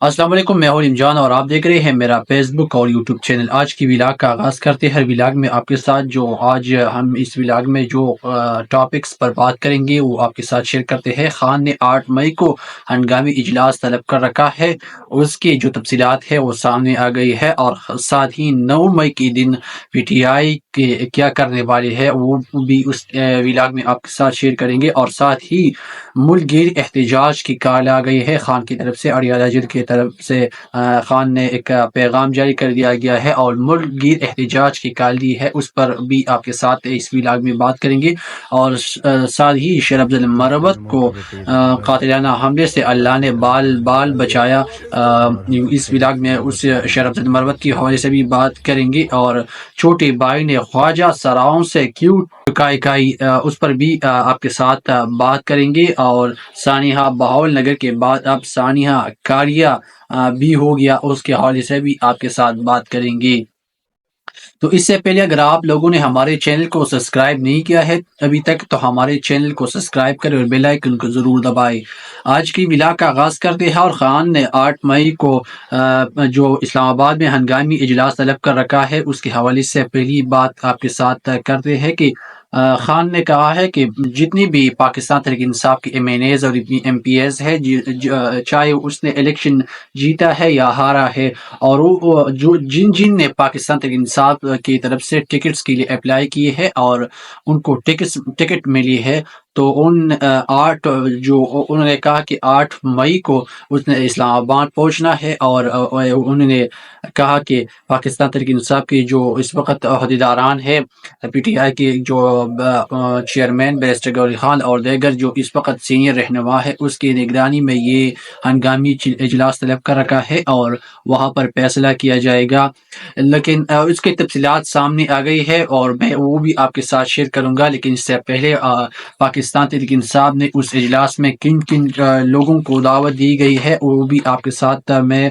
السلام علیکم، میں ہوں رمضان اور آپ دیکھ رہے ہیں میرا فیس بک اور یوٹیوب چینل۔ آج کی ولاگ کا آغاز کرتے ہیں۔ ہر ولاگ میں آپ کے ساتھ آج ہم اس ولاگ میں جو ٹاپکس پر بات کریں گے وہ آپ کے ساتھ شیئر کرتے ہیں۔ خان نے 8 مئی کو ہنگامی اجلاس طلب کر رکھا ہے، اس کی جو تفصیلات ہے وہ سامنے آ گئی ہے، اور ساتھ ہی 9 مئی کے دن پی ٹی آئی کے کیا کرنے والے ہے وہ بھی اس ولاگ میں آپ کے ساتھ شیئر کریں گے، اور ساتھ ہی ملک گیر احتجاج کی کال آ گئی ہے خان کی طرف سے، اڑیالہ ضلع کی طرف سے۔ خان نے ایک پیغام جاری کر دیا گیا ہے اور ملک گیر احتجاج کی کال دی ہے، اس پر بھی آپ کے ساتھ اس ولاگ میں بات کریں گے۔ اور ساتھ ہی شیر افضل مروت کو قاتلانہ حملے سے اللہ نے بال بال بچایا، اس ولاگ میں اس شیر افضل مروت کی حوالے سے بھی بات کریں گے۔ اور چھوٹے بھائی نے خواجہ سراؤں سے کیوں کائی کائی، اس پر بھی آپ کے ساتھ بات کریں گے۔ اور سانحہ بہاول نگر کے بعد اب سانحہ کاریا بھی ہو گیا، اس کے حوالے سے بھی آپ کے ساتھ بات کریں گے۔ تو اس سے پہلے اگر آپ لوگوں نے ہمارے چینل کو سبسکرائب نہیں کیا ہے ابھی تک تو ہمارے چینل کو سبسکرائب کریں اور بیل آئیکن کو ضرور دبائیں۔ آج کی ولاگ کا آغاز کرتے ہیں، اور خان نے 8 مئی کو جو اسلام آباد میں ہنگامی اجلاس طلب کر رکھا ہے اس کے حوالے سے پہلی بات آپ کے ساتھ کرتے ہیں کہ خان نے کہا ہے کہ جتنی بھی پاکستان تحریک انصاف کے ایم این ایز اور ایم پی ایز ہے، چاہے اس نے الیکشن جیتا ہے یا ہارا ہے، اور وہ جن نے پاکستان تحریک انصاف کی طرف سے ٹکٹس کے لیے اپلائی کیے ہیں اور ان کو ٹکٹ ملی ہے، تو انہوں نے کہا کہ 8 مئی کو اس نے اسلام آباد پہنچنا ہے، اور انہوں نے کہا کہ پاکستان تحریک انصاف کی جو اس وقت عہدیداران ہے، پی ٹی آئی کی جو چیئرمین بیرسٹر گوہر خان اور دیگر جو اس وقت سینئر رہنما ہے، اس کی نگرانی میں یہ ہنگامی اجلاس طلب کر رکھا ہے اور وہاں پر فیصلہ کیا جائے گا۔ لیکن اس کی تفصیلات سامنے آ گئی ہے اور میں وہ بھی آپ کے ساتھ شیئر کروں گا، لیکن اس سے پہلے پاکستان تحریک انصاف نے اس اجلاس میں کن کن لوگوں کو دعوت دی گئی ہے وہ بھی آپ کے ساتھ میں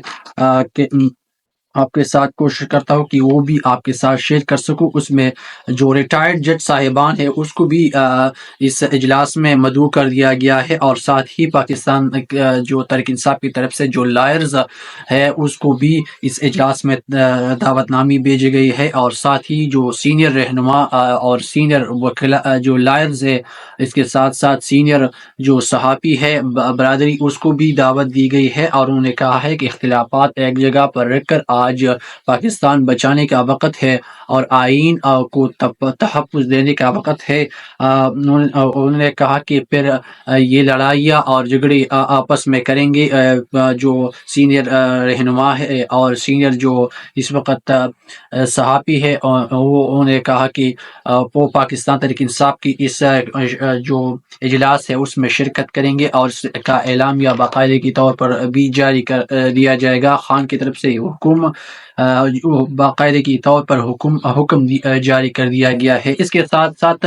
آپ کے ساتھ کوشش کرتا ہوں کہ وہ بھی آپ کے ساتھ شیئر کر سکوں۔ اس میں جو ریٹائرڈ جج صاحبان ہے اس کو بھی اس اجلاس میں مدعو کر دیا گیا ہے، اور ساتھ ہی پاکستان جو تحریک انصاف کی طرف سے جو لائرز ہے اس کو بھی اس اجلاس میں دعوت نامی بھیجی گئی ہے، اور ساتھ ہی جو سینئر رہنما اور سینئر وکلا جو لائرز ہے، اس کے ساتھ ساتھ سینئر جو صحافی ہے برادری، اس کو بھی دعوت دی گئی ہے، اور انہوں نے کہا ہے کہ اختلافات ایک جگہ پر رکھ کر آج پاکستان بچانے کا وقت ہے اور آئین کو تحفظ دینے کا وقت ہے۔ انہوں نے کہا کہ پھر یہ لڑائیاں اور جھگڑے آپس میں کریں گے، جو سینئر رہنما ہے اور سینئر جو اس وقت صحافی ہے، انہوں نے کہا کہ وہ پاکستان تحریک انصاف کی اس جو اجلاس ہے اس میں شرکت کریں گے، اور اس کا اعلامیہ باقاعدگی کے طور پر بھی جاری کر دیا جائے گا۔ خان کی طرف سے باقاعدگی کے طور پر حکم جاری کر دیا گیا ہے۔ اس کے ساتھ ساتھ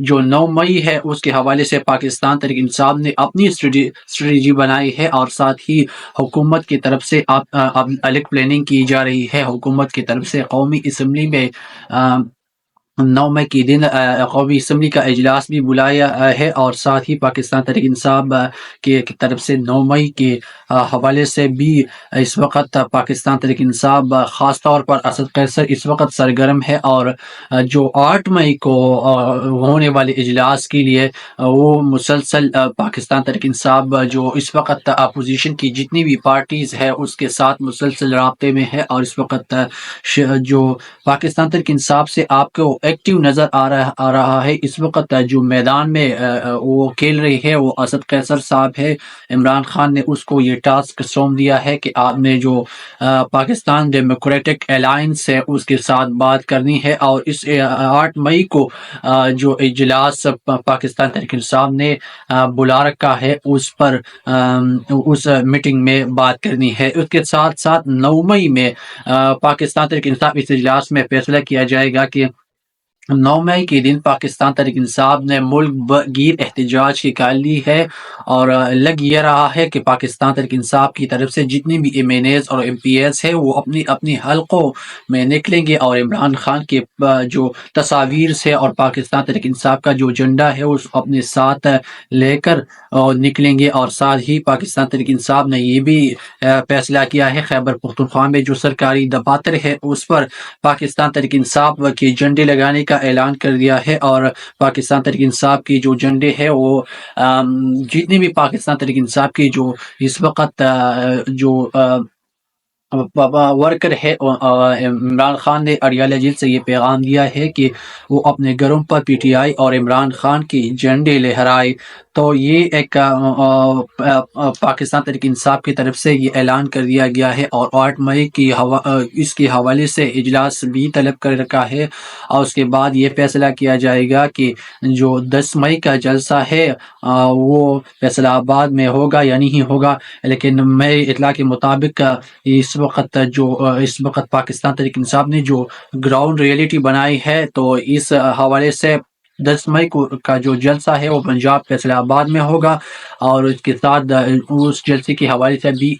جو 9 مئی ہے اس کے حوالے سے پاکستان تحریک انصاف نے اپنی اسٹریٹجی بنائی ہے، اور ساتھ ہی حکومت کی طرف سے اب الگ پلاننگ کی جا رہی ہے۔ حکومت کی طرف سے قومی اسمبلی میں 9 مئی کے دن قومی اسمبلی کا اجلاس بھی بلایا ہے، اور ساتھ ہی پاکستان تحریک انصاف کی طرف سے 9 مئی کے حوالے سے بھی اس وقت پاکستان تحریک انصاف خاص طور پر اسد قیصر اس وقت سرگرم ہے، اور جو 8 مئی کو ہونے والے اجلاس کے لیے وہ مسلسل پاکستان تحریک انصاف جو اس وقت اپوزیشن کی جتنی بھی پارٹیز ہے اس کے ساتھ مسلسل رابطے میں ہے، اور اس وقت جو پاکستان تحریک انصاف سے آپ کو ایکٹیو نظر آ رہا ہے اس وقت جو میدان میں وہ کھیل رہی ہے وہ اسد قیصر صاحب ہے۔ عمران خان نے اس کو یہ ٹاسک سونپ دیا ہے کہ آپ نے جو پاکستان ڈیموکریٹک الائنس ہے اس کے ساتھ بات کرنی ہے، اور اس 8 مئی کو جو اجلاس پاکستان تحریک انصاف نے بلا رکھا ہے اس پر اس میٹنگ میں بات کرنی ہے۔ اس کے ساتھ ساتھ 9 مئی میں پاکستان تحریک انصاف اس اجلاس میں فیصلہ کیا جائے گا کہ 9 مئی کے دن پاکستان تحریک انصاف نے ملک گیر احتجاج کی کال لی ہے، اور لگ یہ رہا ہے کہ پاکستان تحریک انصاف کی طرف سے جتنی بھی ایم این ایز اور ایم پی ایز ہے وہ اپنی اپنی حلقوں میں نکلیں گے، اور عمران خان کے جو تصاویر سے اور پاکستان تحریک انصاف کا جو جھنڈا ہے اس کو اپنے ساتھ لے کر نکلیں گے۔ اور ساتھ ہی پاکستان تحریک انصاف نے یہ بھی فیصلہ کیا ہے، خیبر پختونخوا میں جو سرکاری دفاتر ہے اس پر پاکستان تحریک انصاف کے جھنڈے لگانے کا اعلان کر دیا ہے، اور پاکستان تحریک انصاف کی جو جھنڈے ہے وہ جتنے بھی پاکستان تحریک انصاف کی جو اس وقت جو ورکر ہے، عمران خان نے ایڈیالوجی سے یہ پیغام دیا ہے کہ وہ اپنے گھروں پر پی ٹی آئی اور عمران خان کی جھنڈے لہرائے۔ تو یہ ایک پاکستان تحریک انصاف کی طرف سے یہ اعلان کر دیا گیا ہے، اور 8 مئی کی اس کے حوالے سے اجلاس بھی طلب کر رکھا ہے، اور اس کے بعد یہ فیصلہ کیا جائے گا کہ جو 10 مئی کا جلسہ ہے وہ فیصلہ آباد میں ہوگا یا نہیں ہوگا۔ لیکن میری اطلاع کے مطابق اس وقت پاکستان تحریک انصاف نے جو گراؤنڈ ریئلٹی بنائی ہے، تو اس حوالے سے 10 مئی کا جو جلسہ ہے وہ پنجاب فیصلہ آباد میں ہوگا، اور اس کے ساتھ اس جلسے کے حوالے سے بھی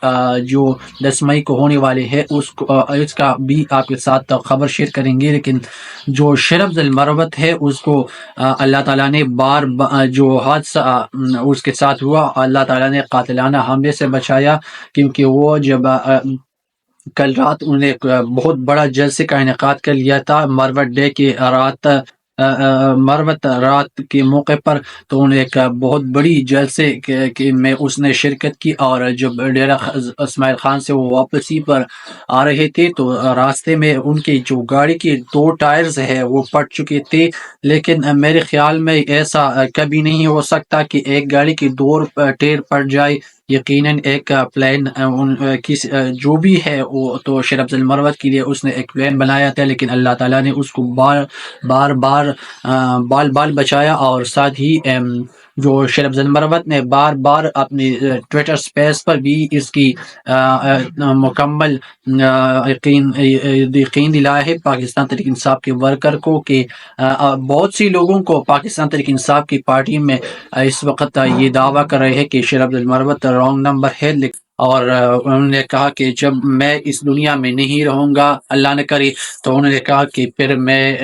جو 10 مئی کو ہونے والے ہیں اس کا بھی آپ کے ساتھ خبر شیئر کریں گے۔ لیکن جو شرف المروت ہے اس کو اللہ تعالیٰ نے جو حادثہ اس کے ساتھ ہوا، اللہ تعالیٰ نے قاتلانہ حملے سے بچایا، کیونکہ وہ جب کل رات انہوں نے ایک بہت بڑا جلسے کا انعقاد کر لیا تھا مروت ڈے کی رات، مروت رات کے موقع پر، تو انہوں نے ایک بہت بڑی جلسے میں اس نے شرکت کی، اور جب ڈیرہ اسماعیل خان سے وہ واپسی پر آ رہے تھے تو راستے میں ان کی جو گاڑی کے 2 ٹائرز ہے وہ پھٹ چکے تھے۔ لیکن میرے خیال میں ایسا کبھی نہیں ہو سکتا کہ ایک گاڑی کی 2 ٹائر پھٹ جائے۔ یقیناً ایک پلان جو بھی ہے وہ تو شیر افضل مروت کے لیے اس نے ایک پلان بنایا تھا، لیکن اللہ تعالیٰ نے اس کو بال بچایا، اور ساتھ ہی جو شیر افضل مروت نے بار بار اپنی ٹویٹر سپیس پر بھی اس کی مکمل یقین دلایا ہے پاکستان تحریک انصاف کے ورکر کو، کہ بہت سی لوگوں کو پاکستان تحریک انصاف کی پارٹی میں اس وقت یہ دعویٰ کر رہے ہیں کہ شیر افضل مروت رانگ نمبر ہے، اور انہوں نے کہا کہ جب میں اس دنیا میں نہیں رہوں گا، اللہ نہ کرے، تو انہوں نے کہا کہ پھر میں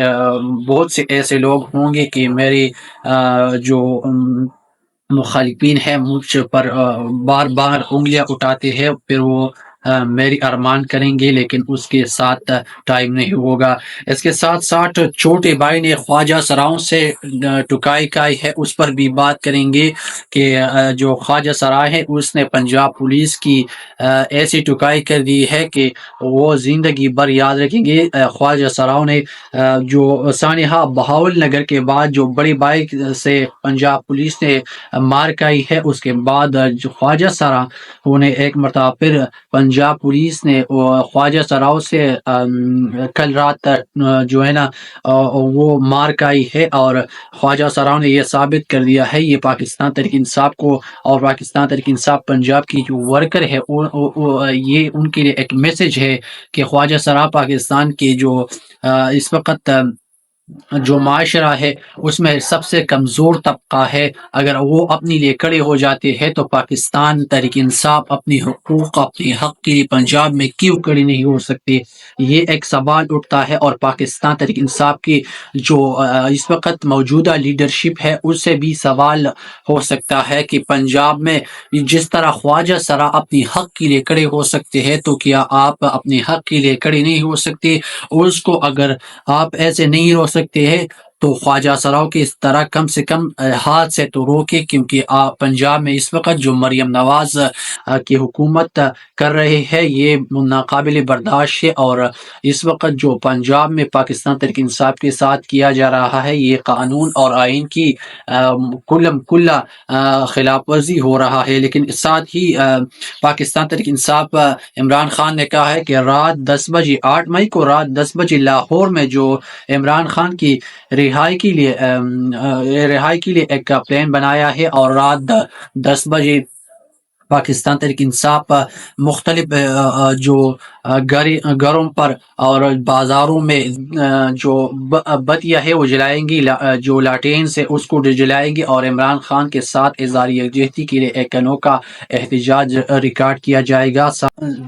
بہت سے ایسے لوگ ہوں گے کہ میری جو مخالفین ہیں مجھ پر بار بار انگلیاں اٹھاتے ہیں، پھر وہ میری ارمان کریں گے، لیکن اس کے ساتھ ٹائم نہیں ہوگا۔ اس کے ساتھ ساتھ چھوٹے بھائی نے خواجہ سراؤں سے ٹکائی کائی ہے، اس پر بھی بات کریں گے کہ جو خواجہ سرا ہے اس نے پنجاب پولیس کی ایسی ٹکائی کر دی ہے کہ وہ زندگی بھر یاد رکھیں گے۔ خواجہ سراؤں نے جو سانحہ بہاول نگر کے بعد جو بڑی بائک سے پنجاب پولیس نے مار کائی ہے، اس کے بعد جو خواجہ سرا انہیں ایک مرتبہ پھر پنجاب پولیس نے خواجہ سراؤں سے کل رات جو ہے نا وہ مار کائی ہے، اور خواجہ سراؤں نے یہ ثابت کر دیا ہے، یہ پاکستان تحریک انصاف کو اور پاکستان تحریک انصاف پنجاب کی جو ورکر ہے یہ ان کے لیے ایک میسج ہے کہ خواجہ سرا پاکستان کے جو اس وقت جو معاشرہ ہے اس میں سب سے کمزور طبقہ ہے، اگر وہ اپنے لیے کھڑے ہو جاتے ہیں تو پاکستان تحریک انصاف اپنی حقوق اپنے حق کے لیے پنجاب میں کیوں کھڑے نہیں ہو سکتے، یہ ایک سوال اٹھتا ہے۔ اور پاکستان تحریک انصاف کی جو اس وقت موجودہ لیڈرشپ ہے اس سے بھی سوال ہو سکتا ہے کہ پنجاب میں جس طرح خواجہ سرا اپنی حق کے لیے کھڑے ہو سکتے ہیں تو کیا آپ اپنے حق کے لیے کھڑے نہیں ہو سکتے؟ اس کو اگر آپ ایسے نہیں ہو سکتے ہیں تو خواجہ سراؤں کے اس طرح کم سے کم ہاتھ سے تو روکے، کیونکہ پنجاب میں اس وقت جو مریم نواز کی حکومت کر رہے ہیں یہ ناقابل برداشت ہے، اور اس وقت جو پنجاب میں پاکستان تحریک انصاف کے ساتھ کیا جا رہا ہے یہ قانون اور آئین کی کل خلاف ورزی ہو رہا ہے۔ لیکن ساتھ ہی پاکستان تحریک انصاف عمران خان نے کہا ہے کہ رات 10 بجے 8 مئی کو رات 10 بجے لاہور میں جو عمران خان کی رہائی کے لیے ایک پلان بنایا ہے، اور رات 10 بجے پاکستان تحریک انصاف مختلف جو گھروں پر اور بازاروں میں جو بتیاں ہے وہ جلائیں گی، جو لالٹین سے اس کو جلائیں گی، اور عمران خان کے ساتھ اظہار یکجہتی کے لیے ایک انوکھا احتجاج ریکارڈ کیا جائے گا۔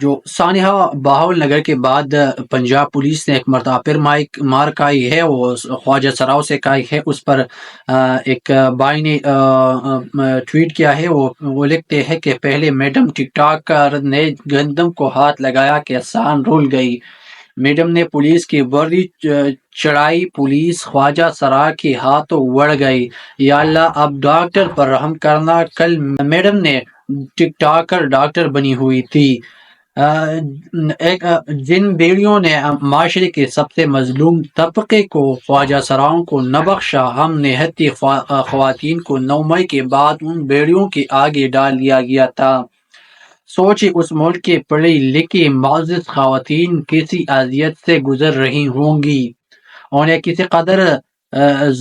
جو سانحہ بہاول نگر کے بعد پنجاب پولیس نے ایک مرتبہ پھر مار کھائی ہے، وہ خواجہ سراؤ سے کھائی ہے۔ اس پر ایک بھائی نے ٹویٹ کیا ہے، وہ لکھتے ہیں کہ پہلے میڈم ٹک ٹاکر نے گندم کو ہاتھ لگایا کہ آسان رول گئی، میڈم نے پولیس کی وردی چڑھائی، پولیس خواجہ سرا کے ہاتھوں اڑ گئی، یا اللہ اب ڈاکٹر پر رحم کرنا۔ کل میڈم نے ٹک ٹاکر ڈاکٹر بنی ہوئی تھی۔ جن بیڑیوں نے معاشرے کے سب سے مظلوم طبقے کو، خواجہ سراؤں کو نہ بخشا، ہم نہتی خواتین کو 9 مئی کے بعد ان بیڑیوں کے آگے ڈال دیا گیا تھا۔ سوچے اس ملک کے پڑھی لکھی معزز خواتین کسی اذیت سے گزر رہی ہوں گی، انہیں کسی قدر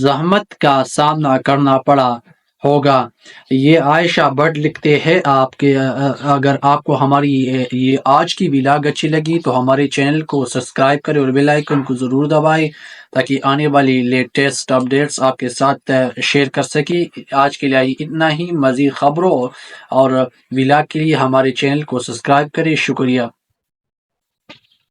زحمت کا سامنا کرنا پڑا ہوگا۔ یہ عائشہ بٹ لکھتے ہیں، اگر آپ کو ہماری یہ آج کی ولاگ اچھی لگی تو ہمارے چینل کو سبسکرائب کریں اور بیل آئیکن کو ضرور دبائیں تاکہ آنے والی لیٹسٹ اپڈیٹس آپ کے ساتھ شیئر کر سکیں۔ آج کے لیے اتنا ہی، مزید خبروں اور ولاگ کے لیے ہمارے چینل کو سبسکرائب کریں۔ شکریہ۔